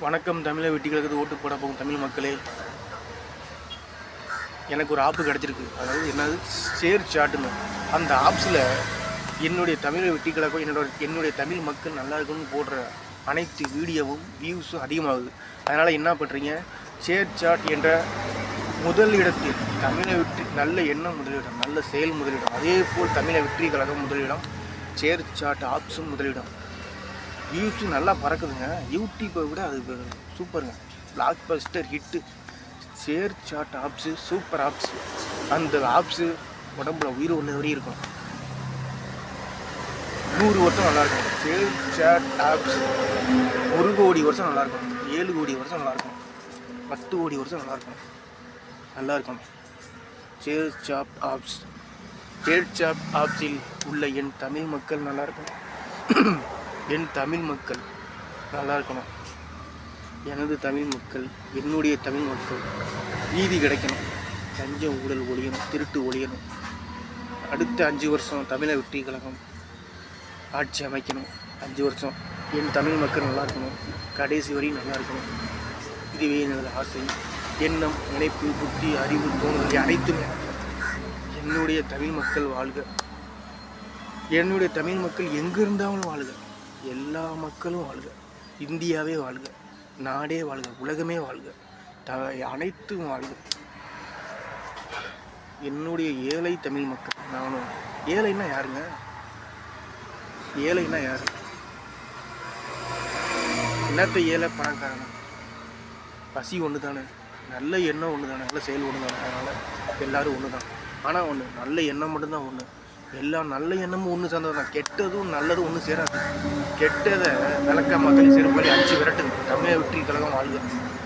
வணக்கம் தமிழை வெட்டி கிழக்கு ஓட்டு போட போகும் தமிழ் மக்களே. எனக்கு ஒரு ஆப்பு கிடச்சிருக்கு. அதாவது என்னது ஷேர் சாட்டுன்னு. அந்த ஆப்ஸில் என்னுடைய தமிழை வெட்டி கிழக்கும் என்னுடைய தமிழ் மக்கள் நல்லா இருக்குன்னு போடுற அனைத்து வீடியோவும் வியூஸும் அதிகமாகுது. அதனால் என்ன பண்ணுறீங்க, ஷேர் சாட் என்ற முதலிடத்தில் தமிழை வெற்றி நல்ல எண்ணம் முதலிடம், நல்ல செயல் முதலிடம், அதே போல் தமிழை வெற்றி கழகம் முதலிடம், ஷேர் சாட் ஆப்ஸும் முதலிடம். வியூஸும் நல்லா பறக்குதுங்க. யூடியூப்பை விட அது சூப்பருங்க. Block buster hit share chat apps, super apps. அந்த ஆப்ஸு உடம்புல உயிர் ஒன்று வரையும் இருக்கும். 100 வருஷம் நல்லாயிருக்கும். ஷேர் சாட் ஆப்ஸ் 1 கோடி வருஷம் நல்லாயிருக்கும், 7 கோடி வருஷம் நல்லாயிருக்கும், 10 கோடி வருஷம் நல்லாயிருக்கும். Share chat apps. Share chat ஆப்ஸில் உள்ள என் தமிழ் மக்கள் நல்லாயிருக்கும். என் தமிழ் மக்கள் நல்லா இருக்கணும். எனது தமிழ் மக்கள், என்னுடைய தமிழ் மக்கள் நீதி கிடைக்கணும். லஞ்சம் ஊழல் ஒழியணும், திருட்டு ஒழியணும். அடுத்த 5 வருஷம் தமிழை வெற்றி கழகம் ஆட்சி அமைக்கணும். 5 வருஷம் என் தமிழ் மக்கள் நல்லா இருக்கணும். கடைசி வரையும் நல்லா இருக்கணும். இதுவே எனது ஆசை, எண்ணம், நினைப்பு, புத்தி, அறிவு, தோணுதல் அனைத்துமே. என்னுடைய தமிழ் மக்கள் வாழ்க. என்னுடைய தமிழ் மக்கள் எங்கே இருந்தாலும் வாழ்க. எல்லா மக்களும் வாழ்க. இந்தியாவே வாழ்க, நாடே வாழ்க, உலகமே வாழ்க, அனைத்தும் வாழ்க. என்னுடைய ஏழை தமிழ் மக்கள். நானும் ஏழைன்னா யாருங்க? ஏழைன்னா யாரு? என்னத்த ஏழை பணக்காரன்? பசி ஒன்று தானே, நல்ல எண்ணம் ஒன்று தானே, நல்ல செயல் ஒன்று தானே. அதனால் எல்லோரும் ஒன்று தான். ஆனால் ஒன்று, நல்ல எண்ணம் மட்டும்தான் ஒன்று. எல்லா நல்ல எண்ணமும் ஒன்று சேர்ந்தது தான். கெட்டதும் நல்லதும் ஒன்று சேராது. கெட்டதை விளக்க மக்கள் செருப்படி அடிச்சு விரட்டுங்க. தமிழை வெற்றி கழகம் வாழ்க.